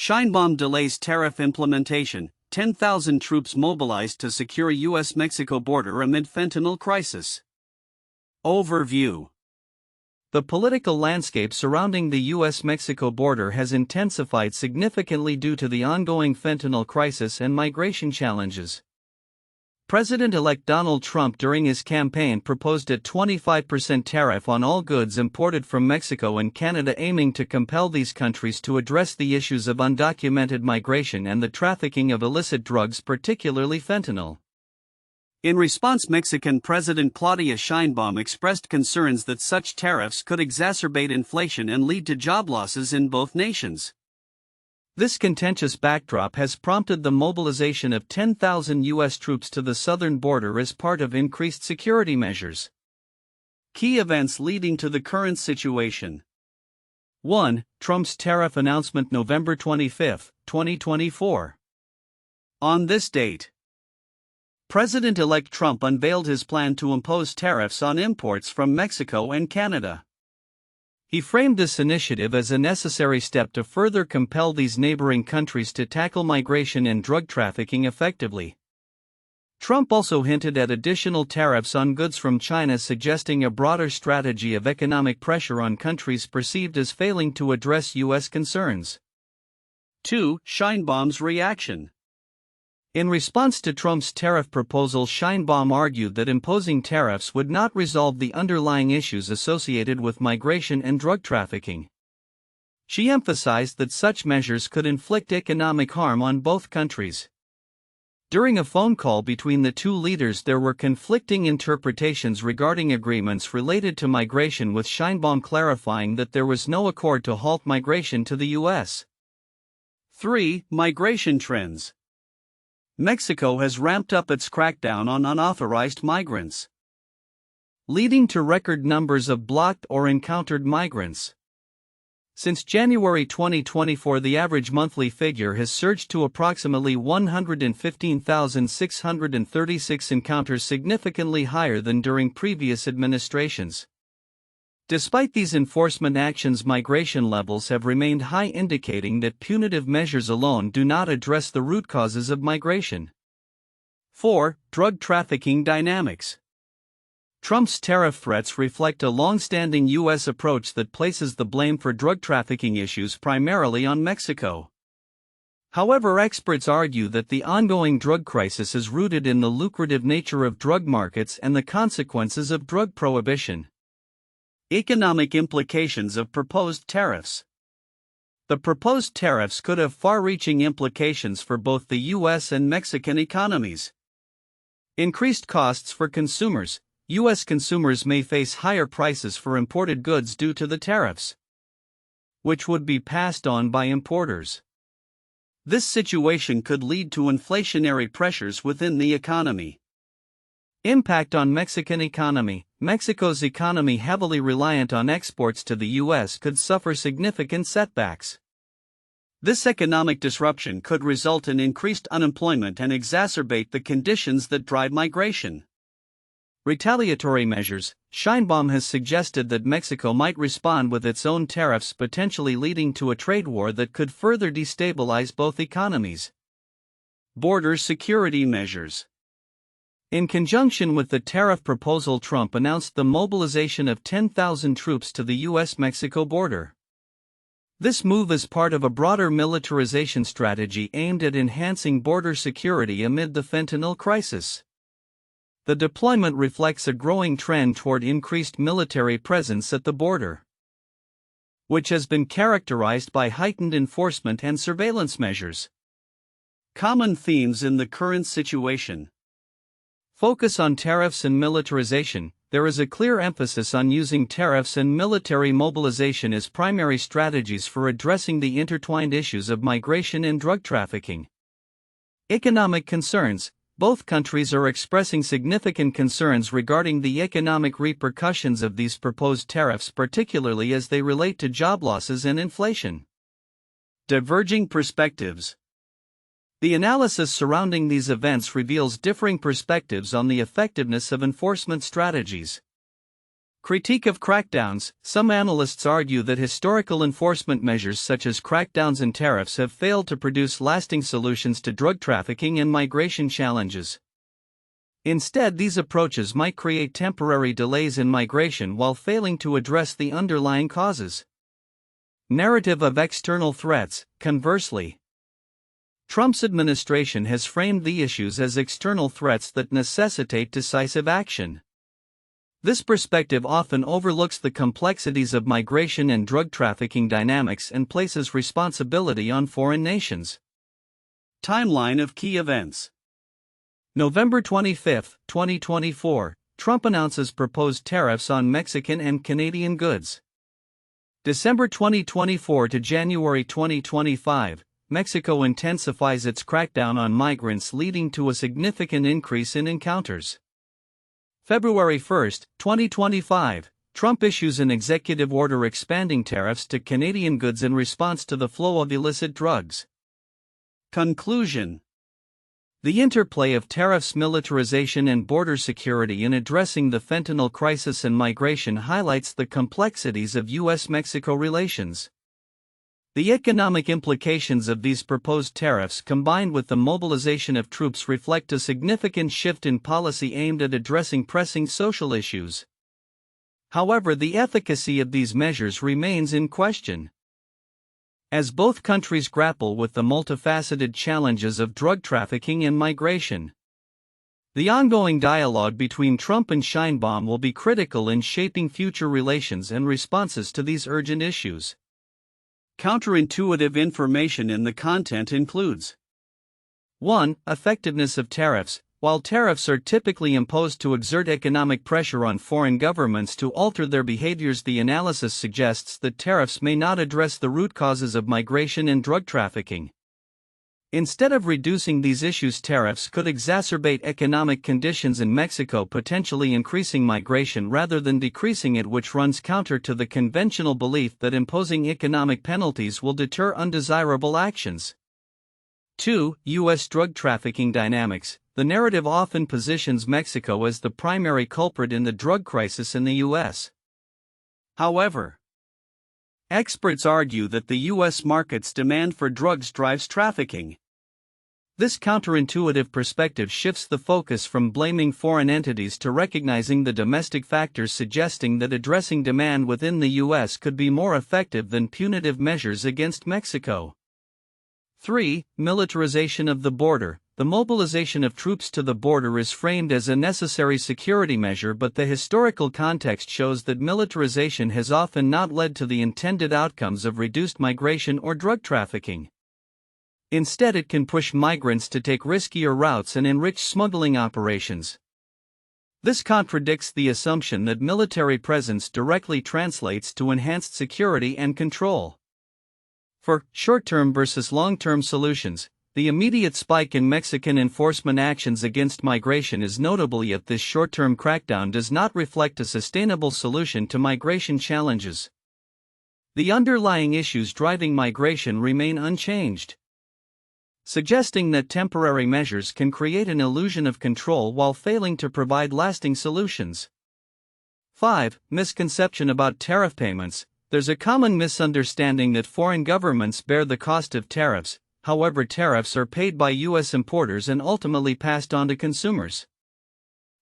Sheinbaum delays tariff implementation, 10,000 troops mobilized to secure U.S. Mexico border amid fentanyl crisis. Overview. The political landscape surrounding the U.S. Mexico border has intensified significantly due to the ongoing fentanyl crisis and migration challenges. President-elect Donald Trump during his campaign proposed a 25% tariff on all goods imported from Mexico and Canada, aiming to compel these countries to address the issues of undocumented migration and the trafficking of illicit drugs, particularly fentanyl. In response, Mexican President Claudia Sheinbaum expressed concerns that such tariffs could exacerbate inflation and lead to job losses in both nations. This contentious backdrop has prompted the mobilization of 10,000 U.S. troops to the southern border as part of increased security measures. Key events leading to the current situation. 1. Trump's tariff announcement November 25, 2024. On this date, President-elect Trump unveiled his plan to impose tariffs on imports from Mexico and Canada. He framed this initiative as a necessary step to further compel these neighboring countries to tackle migration and drug trafficking effectively. Trump also hinted at additional tariffs on goods from China, suggesting a broader strategy of economic pressure on countries perceived as failing to address U.S. concerns. 2. Sheinbaum's reaction. In response to Trump's tariff proposal, Sheinbaum argued that imposing tariffs would not resolve the underlying issues associated with migration and drug trafficking. She emphasized that such measures could inflict economic harm on both countries. During a phone call between the two leaders, there were conflicting interpretations regarding agreements related to migration, with Sheinbaum clarifying that there was no accord to halt migration to the U.S. 3. Migration trends. Mexico has ramped up its crackdown on unauthorized migrants, leading to record numbers of blocked or encountered migrants. Since January 2024, the average monthly figure has surged to approximately 115,636 encounters, significantly higher than during previous administrations. Despite these enforcement actions, migration levels have remained high, indicating that punitive measures alone do not address the root causes of migration. 4. Drug trafficking dynamics. Trump's tariff threats reflect a long-standing U.S. approach that places the blame for drug trafficking issues primarily on Mexico. However, experts argue that the ongoing drug crisis is rooted in the lucrative nature of drug markets and the consequences of drug prohibition. Economic implications of proposed tariffs. The proposed tariffs could have far-reaching implications for both the U.S. and Mexican economies. Increased costs for consumers. U.S. consumers may face higher prices for imported goods due to the tariffs, which would be passed on by importers. This situation could lead to inflationary pressures within the economy. Impact on Mexican economy. Mexico's economy, heavily reliant on exports to the U.S., could suffer significant setbacks. This economic disruption could result in increased unemployment and exacerbate the conditions that drive migration. Retaliatory measures. Sheinbaum has suggested that Mexico might respond with its own tariffs, potentially leading to a trade war that could further destabilize both economies. Border security measures. In conjunction with the tariff proposal, Trump announced the mobilization of 10,000 troops to the U.S. Mexico border. This move is part of a broader militarization strategy aimed at enhancing border security amid the fentanyl crisis. The deployment reflects a growing trend toward increased military presence at the border, which has been characterized by heightened enforcement and surveillance measures. Common themes in the current situation. Focus on tariffs and militarization. There is a clear emphasis on using tariffs and military mobilization as primary strategies for addressing the intertwined issues of migration and drug trafficking. Economic concerns. Both countries are expressing significant concerns regarding the economic repercussions of these proposed tariffs, particularly as they relate to job losses and inflation. Diverging perspectives. The analysis surrounding these events reveals differing perspectives on the effectiveness of enforcement strategies. Critique of crackdowns. Some analysts argue that historical enforcement measures such as crackdowns and tariffs have failed to produce lasting solutions to drug trafficking and migration challenges. Instead, these approaches might create temporary delays in migration while failing to address the underlying causes. Narrative of external threats. Conversely, Trump's administration has framed the issues as external threats that necessitate decisive action. This perspective often overlooks the complexities of migration and drug trafficking dynamics and places responsibility on foreign nations. Timeline of key events. November 25, 2024, Trump announces proposed tariffs on Mexican and Canadian goods. December 2024 to January 2025, Mexico intensifies its crackdown on migrants, leading to a significant increase in encounters. February 1, 2025, Trump issues an executive order expanding tariffs to Canadian goods in response to the flow of illicit drugs. Conclusion. The interplay of tariffs, militarization, and border security in addressing the fentanyl crisis and migration highlights the complexities of U.S. Mexico relations. The economic implications of these proposed tariffs, combined with the mobilization of troops, reflect a significant shift in policy aimed at addressing pressing social issues. However, the efficacy of these measures remains in question. As both countries grapple with the multifaceted challenges of drug trafficking and migration, the ongoing dialogue between Trump and Sheinbaum will be critical in shaping future relations and responses to these urgent issues. Counterintuitive information in the content includes 1. Effectiveness of tariffs. While tariffs are typically imposed to exert economic pressure on foreign governments to alter their behaviors, the analysis suggests that tariffs may not address the root causes of migration and drug trafficking. Instead of reducing these issues, tariffs could exacerbate economic conditions in Mexico, potentially increasing migration rather than decreasing it, which runs counter to the conventional belief that imposing economic penalties will deter undesirable actions. 2. U.S. drug trafficking dynamics. The narrative often positions Mexico as the primary culprit in the drug crisis in the U.S. However, experts argue that the U.S. market's demand for drugs drives trafficking. This counterintuitive perspective shifts the focus from blaming foreign entities to recognizing the domestic factors, suggesting that addressing demand within the U.S. could be more effective than punitive measures against Mexico. 3. Militarization of the border. The mobilization of troops to the border is framed as a necessary security measure, but the historical context shows that militarization has often not led to the intended outcomes of reduced migration or drug trafficking. Instead, it can push migrants to take riskier routes and enrich smuggling operations. This contradicts the assumption that military presence directly translates to enhanced security and control. For short-term versus long-term solutions, the immediate spike in Mexican enforcement actions against migration is notable, yet this short-term crackdown does not reflect a sustainable solution to migration challenges. The underlying issues driving migration remain unchanged, suggesting that temporary measures can create an illusion of control while failing to provide lasting solutions. 5. Misconception about tariff payments. There's a common misunderstanding that foreign governments bear the cost of tariffs. However, tariffs are paid by U.S. importers and ultimately passed on to consumers.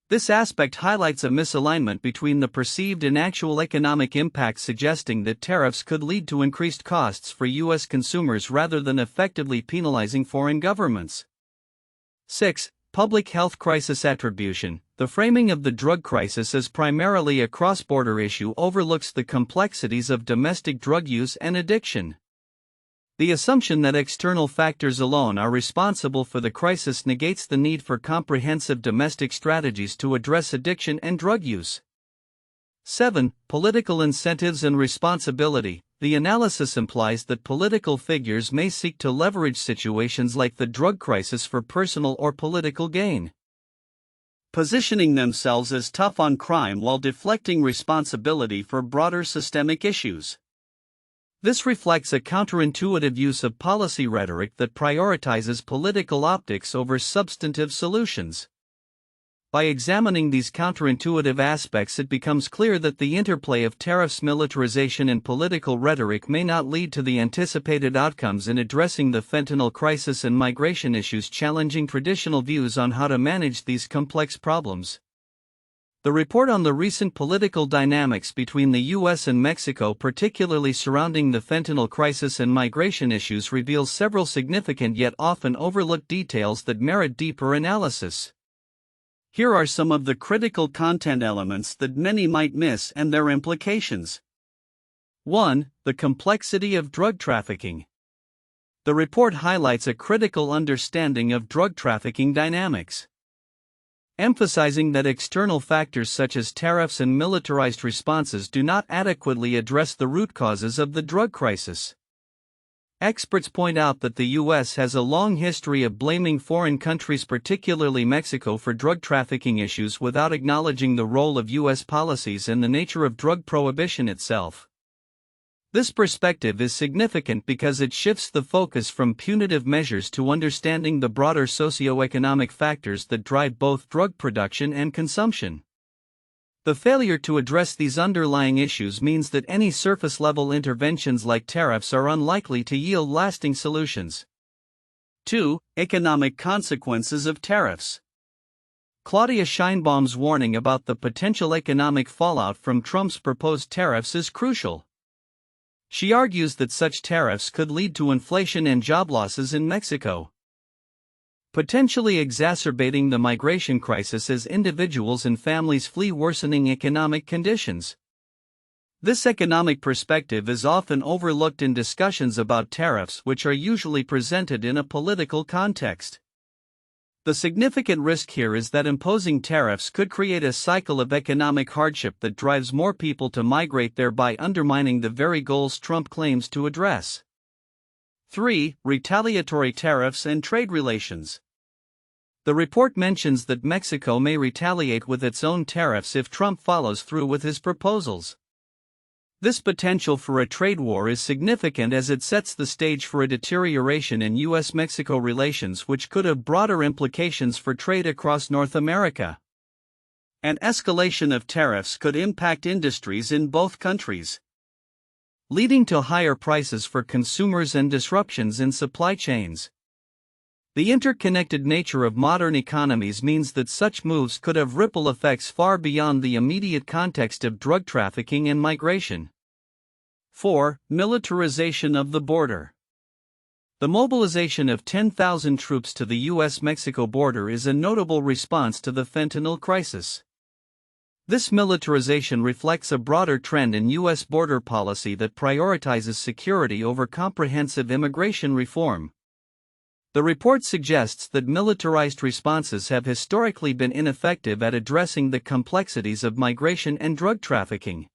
This aspect highlights a misalignment between the perceived and actual economic impact, suggesting that tariffs could lead to increased costs for U.S. consumers rather than effectively penalizing foreign governments. 6. Public health crisis attribution. The framing of the drug crisis as primarily a cross-border issue overlooks the complexities of domestic drug use and addiction. The assumption that external factors alone are responsible for the crisis negates the need for comprehensive domestic strategies to address addiction and drug use. 7. Political incentives and responsibility. The analysis implies that political figures may seek to leverage situations like the drug crisis for personal or political gain, positioning themselves as tough on crime while deflecting responsibility for broader systemic issues. This reflects a counterintuitive use of policy rhetoric that prioritizes political optics over substantive solutions. By examining these counterintuitive aspects, it becomes clear that the interplay of tariffs, militarization, and political rhetoric may not lead to the anticipated outcomes in addressing the fentanyl crisis and migration issues, challenging traditional views on how to manage these complex problems. The report on the recent political dynamics between the U.S. and Mexico, particularly surrounding the fentanyl crisis and migration issues, reveals several significant yet often overlooked details that merit deeper analysis. Here are some of the critical content elements that many might miss and their implications. 1. The complexity of drug trafficking. The report highlights a critical understanding of drug trafficking dynamics, emphasizing that external factors such as tariffs and militarized responses do not adequately address the root causes of the drug crisis. Experts point out that the U.S. has a long history of blaming foreign countries, particularly Mexico, for drug trafficking issues without acknowledging the role of U.S. policies and the nature of drug prohibition itself. This perspective is significant because it shifts the focus from punitive measures to understanding the broader socioeconomic factors that drive both drug production and consumption. The failure to address these underlying issues means that any surface-level interventions like tariffs are unlikely to yield lasting solutions. 2. Economic consequences of tariffs. Claudia Sheinbaum's warning about the potential economic fallout from Trump's proposed tariffs is crucial. She argues that such tariffs could lead to inflation and job losses in Mexico, potentially exacerbating the migration crisis as individuals and families flee worsening economic conditions. This economic perspective is often overlooked in discussions about tariffs, which are usually presented in a political context. The significant risk here is that imposing tariffs could create a cycle of economic hardship that drives more people to migrate, thereby undermining the very goals Trump claims to address. 3. Retaliatory tariffs and trade relations. The report mentions that Mexico may retaliate with its own tariffs if Trump follows through with his proposals. This potential for a trade war is significant as it sets the stage for a deterioration in U.S. Mexico relations, which could have broader implications for trade across North America. An escalation of tariffs could impact industries in both countries, leading to higher prices for consumers and disruptions in supply chains. The interconnected nature of modern economies means that such moves could have ripple effects far beyond the immediate context of drug trafficking and migration. 4. Militarization of the border. The mobilization of 10,000 troops to the U.S. Mexico border is a notable response to the fentanyl crisis. This militarization reflects a broader trend in U.S. border policy that prioritizes security over comprehensive immigration reform. The report suggests that militarized responses have historically been ineffective at addressing the complexities of migration and drug trafficking.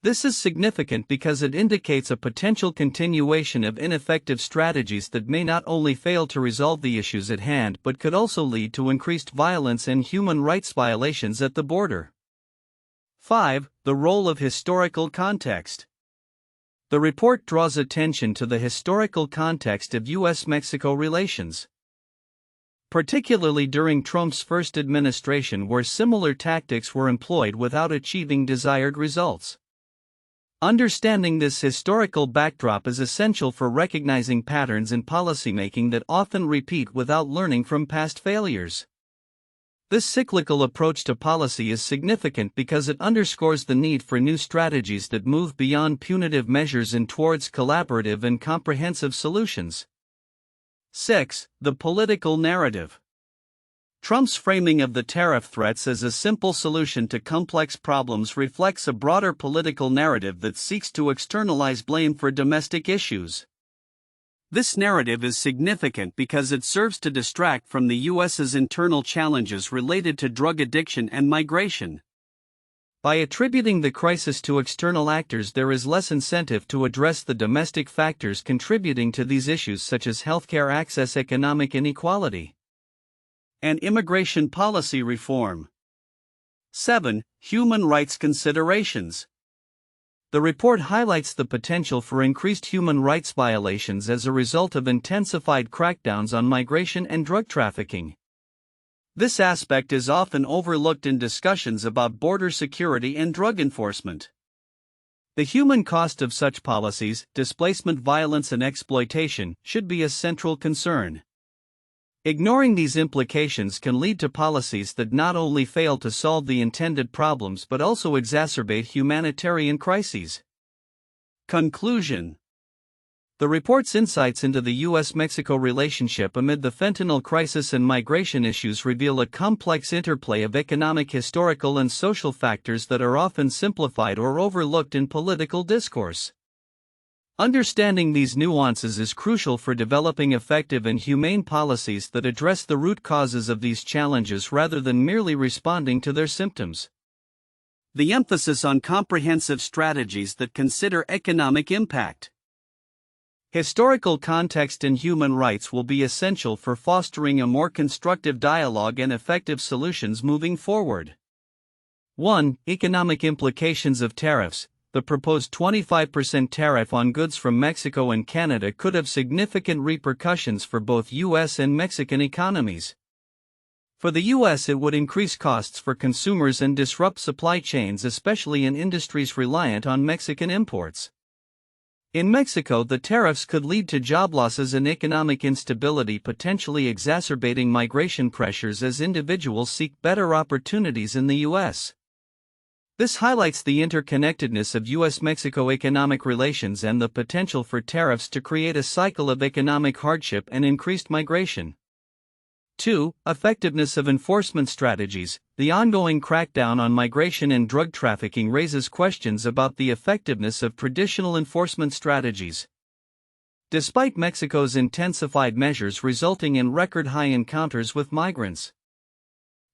This is significant because it indicates a potential continuation of ineffective strategies that may not only fail to resolve the issues at hand but could also lead to increased violence and human rights violations at the border. 5. The role of historical context. The report draws attention to the historical context of U.S. Mexico relations, particularly during Trump's first administration, where similar tactics were employed without achieving desired results. Understanding this historical backdrop is essential for recognizing patterns in policymaking that often repeat without learning from past failures. This cyclical approach to policy is significant because it underscores the need for new strategies that move beyond punitive measures and towards collaborative and comprehensive solutions. 6. The political narrative. Trump's framing of the tariff threats as a simple solution to complex problems reflects a broader political narrative that seeks to externalize blame for domestic issues. This narrative is significant because it serves to distract from the U.S.'s internal challenges related to drug addiction and migration. By attributing the crisis to external actors, there is less incentive to address the domestic factors contributing to these issues, such as healthcare access, economic inequality, and immigration policy reform. 7. Human rights considerations. The report highlights the potential for increased human rights violations as a result of intensified crackdowns on migration and drug trafficking. This aspect is often overlooked in discussions about border security and drug enforcement. The human cost of such policies, displacement, violence, and exploitation, should be a central concern. Ignoring these implications can lead to policies that not only fail to solve the intended problems but also exacerbate humanitarian crises. Conclusion. The report's insights into the U.S. Mexico relationship amid the fentanyl crisis and migration issues reveal a complex interplay of economic, historical, and social factors that are often simplified or overlooked in political discourse. Understanding these nuances is crucial for developing effective and humane policies that address the root causes of these challenges rather than merely responding to their symptoms. The emphasis on comprehensive strategies that consider economic impact, historical context, and human rights will be essential for fostering a more constructive dialogue and effective solutions moving forward. 1. Economic implications of tariffs. The proposed 25% tariff on goods from Mexico and Canada could have significant repercussions for both U.S. and Mexican economies. For the U.S., it would increase costs for consumers and disrupt supply chains, especially in industries reliant on Mexican imports. In Mexico, the tariffs could lead to job losses and economic instability, potentially exacerbating migration pressures as individuals seek better opportunities in the U.S. This highlights the interconnectedness of U.S.-Mexico economic relations and the potential for tariffs to create a cycle of economic hardship and increased migration. 2. Effectiveness of enforcement strategies. The ongoing crackdown on migration and drug trafficking raises questions about the effectiveness of traditional enforcement strategies. Despite Mexico's intensified measures resulting in record-high encounters with migrants,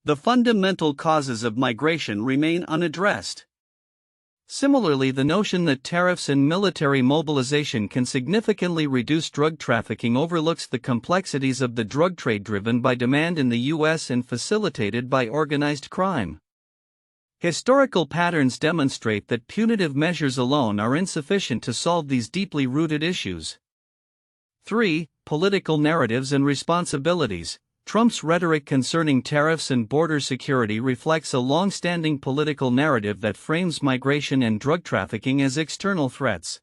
the fundamental causes of migration remain unaddressed. Similarly, the notion that tariffs and military mobilization can significantly reduce drug trafficking overlooks the complexities of the drug trade driven by demand in the U.S. and facilitated by organized crime. Historical patterns demonstrate that punitive measures alone are insufficient to solve these deeply rooted issues. 3. Political narratives and responsibilities. Trump's rhetoric concerning tariffs and border security reflects a long-standing political narrative that frames migration and drug trafficking as external threats.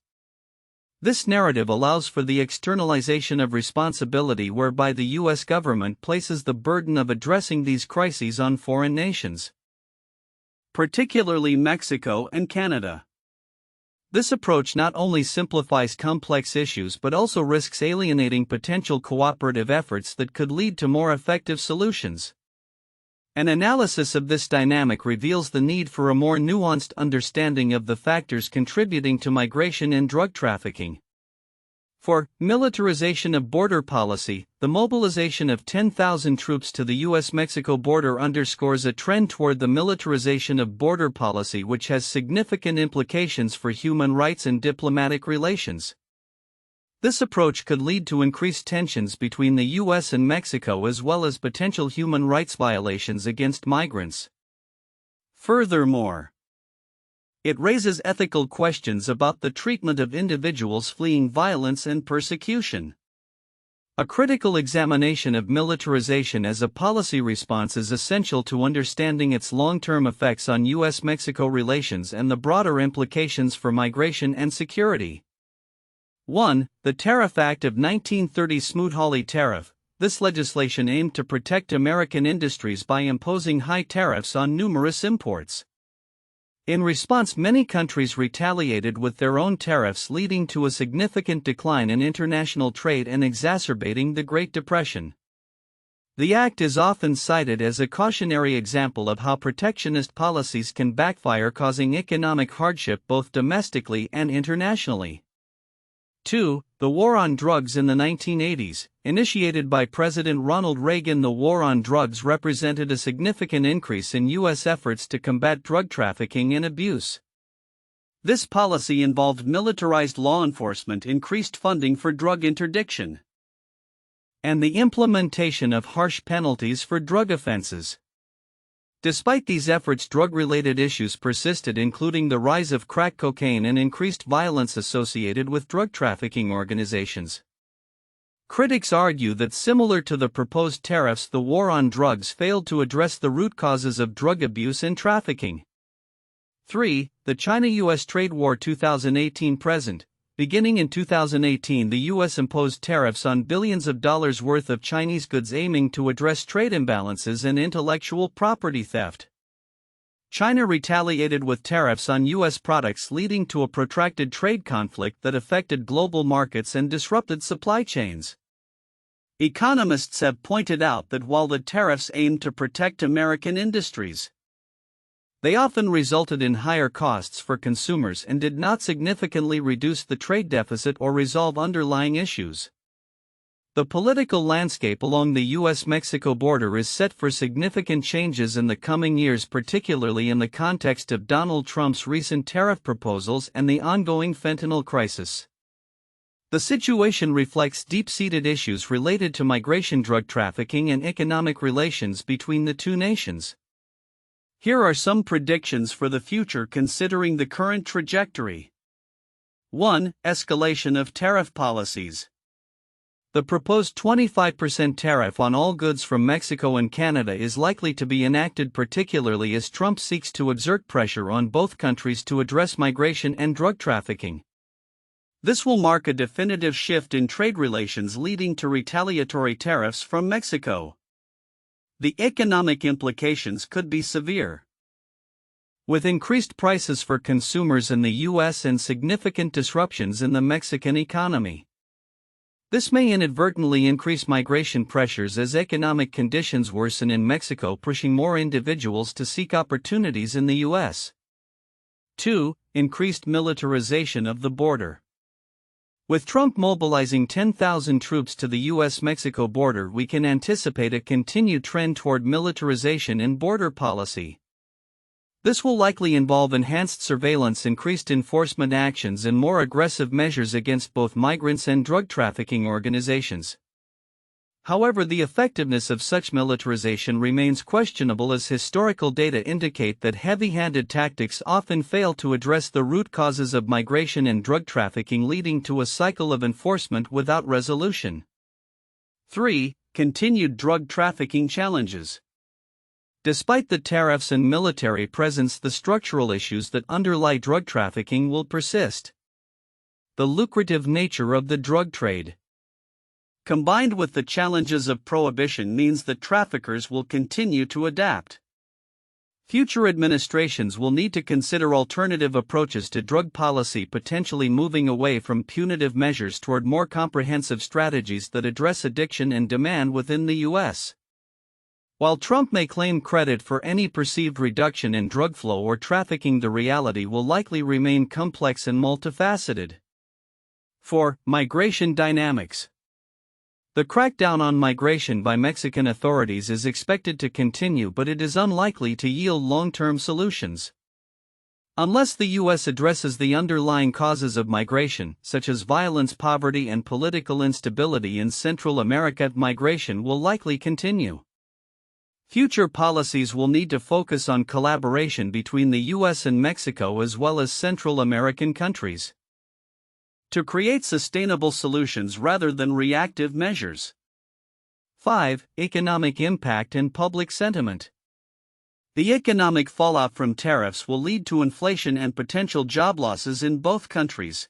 This narrative allows for the externalization of responsibility, whereby the U.S. government places the burden of addressing these crises on foreign nations, particularly Mexico and Canada. This approach not only simplifies complex issues but also risks alienating potential cooperative efforts that could lead to more effective solutions. An analysis of this dynamic reveals the need for a more nuanced understanding of the factors contributing to migration and drug trafficking. For militarization of border policy, the mobilization of 10,000 troops to the U.S.-Mexico border underscores a trend toward the militarization of border policy, which has significant implications for human rights and diplomatic relations. This approach could lead to increased tensions between the U.S. and Mexico, as well as potential human rights violations against migrants. Furthermore, it raises ethical questions about the treatment of individuals fleeing violence and persecution. A critical examination of militarization as a policy response is essential to understanding its long-term effects on U.S.-Mexico relations and the broader implications for migration and security. 1. The Tariff Act of 1930. Smoot-Hawley Tariff. This legislation aimed to protect American industries by imposing high tariffs on numerous imports. In response, many countries retaliated with their own tariffs, leading to a significant decline in international trade and exacerbating the Great Depression. The act is often cited as a cautionary example of how protectionist policies can backfire, causing economic hardship both domestically and internationally. 2. The War on Drugs in the 1980s. Initiated by President Ronald Reagan, the war on drugs represented a significant increase in U.S. efforts to combat drug trafficking and abuse. This policy involved militarized law enforcement, increased funding for drug interdiction, and the implementation of harsh penalties for drug offenses. Despite these efforts, drug-related issues persisted, including the rise of crack cocaine and increased violence associated with drug trafficking organizations. Critics argue that similar to the proposed tariffs, the war on drugs failed to address the root causes of drug abuse and trafficking. 3. The China-US trade war 2018-present. Beginning in 2018, the U.S. imposed tariffs on billions of dollars worth of Chinese goods aiming to address trade imbalances and intellectual property theft. China retaliated with tariffs on U.S. products, leading to a protracted trade conflict that affected global markets and disrupted supply chains. Economists have pointed out that while the tariffs aimed to protect American industries, they often resulted in higher costs for consumers and did not significantly reduce the trade deficit or resolve underlying issues. The political landscape along the U.S. Mexico border is set for significant changes in the coming years, particularly in the context of Donald Trump's recent tariff proposals and the ongoing fentanyl crisis. The situation reflects deep-seated issues related to migration, drug trafficking, and economic relations between the two nations. Here are some predictions for the future considering the current trajectory. 1. Escalation of tariff policies. The proposed 25% tariff on all goods from Mexico and Canada is likely to be enacted, particularly as Trump seeks to exert pressure on both countries to address migration and drug trafficking. This will mark a definitive shift in trade relations, leading to retaliatory tariffs from Mexico. The economic implications could be severe. With increased prices for consumers in the U.S. and significant disruptions in the Mexican economy, this may inadvertently increase migration pressures as economic conditions worsen in Mexico, pushing more individuals to seek opportunities in the U.S. 2. Increased militarization of the border. With Trump mobilizing 10,000 troops to the U.S. Mexico border, we can anticipate a continued trend toward militarization in border policy. This will likely involve enhanced surveillance, increased enforcement actions, and more aggressive measures against both migrants and drug trafficking organizations. However, the effectiveness of such militarization remains questionable, as historical data indicate that heavy-handed tactics often fail to address the root causes of migration and drug trafficking, leading to a cycle of enforcement without resolution. 3. Continued drug trafficking challenges. Despite the tariffs and military presence, the structural issues that underlie drug trafficking will persist. The lucrative nature of the drug trade, combined with the challenges of prohibition, means that traffickers will continue to adapt. Future administrations will need to consider alternative approaches to drug policy, potentially moving away from punitive measures toward more comprehensive strategies that address addiction and demand within the U.S. While Trump may claim credit for any perceived reduction in drug flow or trafficking, the reality will likely remain complex and multifaceted. 4. Migration dynamics. The crackdown on migration by Mexican authorities is expected to continue, but it is unlikely to yield long-term solutions. Unless the U.S. addresses the underlying causes of migration, such as violence, poverty, and political instability in Central America, migration will likely continue. Future policies will need to focus on collaboration between the U.S. and Mexico, as well as Central American countries, to create sustainable solutions rather than reactive measures. 5. Economic impact and public sentiment. The economic fallout from tariffs will lead to inflation and potential job losses in both countries.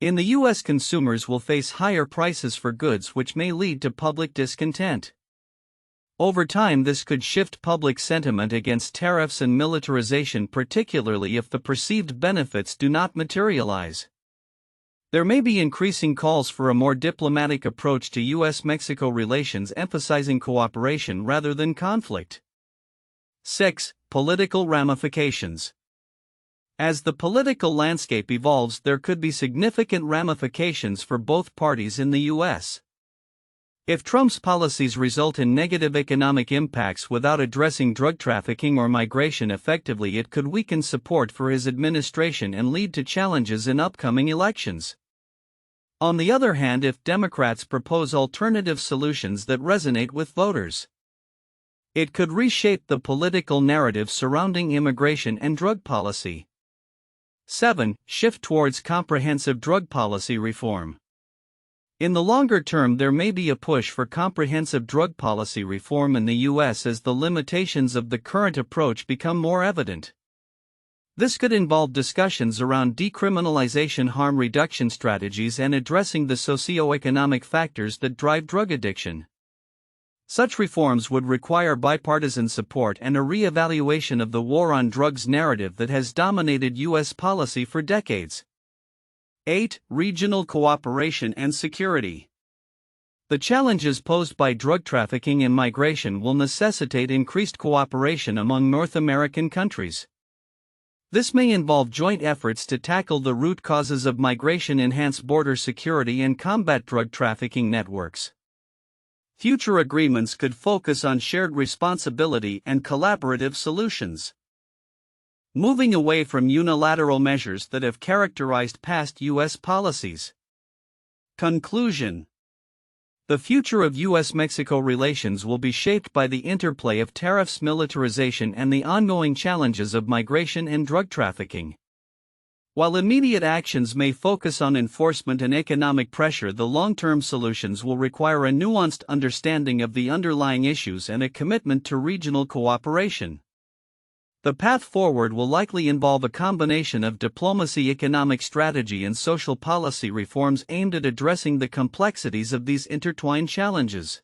In the U.S., consumers will face higher prices for goods, which may lead to public discontent. Over time, this could shift public sentiment against tariffs and militarization, particularly if the perceived benefits do not materialize. There may be increasing calls for a more diplomatic approach to U.S. Mexico relations, emphasizing cooperation rather than conflict. 6. Political ramifications. As the political landscape evolves, there could be significant ramifications for both parties in the U.S. If Trump's policies result in negative economic impacts without addressing drug trafficking or migration effectively, it could weaken support for his administration and lead to challenges in upcoming elections. On the other hand, if Democrats propose alternative solutions that resonate with voters, it could reshape the political narrative surrounding immigration and drug policy. 7. Shift towards comprehensive drug policy reform. In the longer term, there may be a push for comprehensive drug policy reform in the U.S. as the limitations of the current approach become more evident. This could involve discussions around decriminalization, harm reduction strategies, and addressing the socioeconomic factors that drive drug addiction. Such reforms would require bipartisan support and a re-evaluation of the war on drugs narrative that has dominated U.S. policy for decades. 8. Regional cooperation and security. The challenges posed by drug trafficking and migration will necessitate increased cooperation among North American countries. This may involve joint efforts to tackle the root causes of migration, enhance border security, and combat drug trafficking networks. Future agreements could focus on shared responsibility and collaborative solutions. Moving away from unilateral measures that have characterized past U.S. policies. Conclusion. The future of U.S. Mexico relations will be shaped by the interplay of tariffs, militarization, and the ongoing challenges of migration and drug trafficking. While immediate actions may focus on enforcement and economic pressure, the long-term solutions will require a nuanced understanding of the underlying issues and a commitment to regional cooperation. The path forward will likely involve a combination of diplomacy, economic strategy, and social policy reforms aimed at addressing the complexities of these intertwined challenges.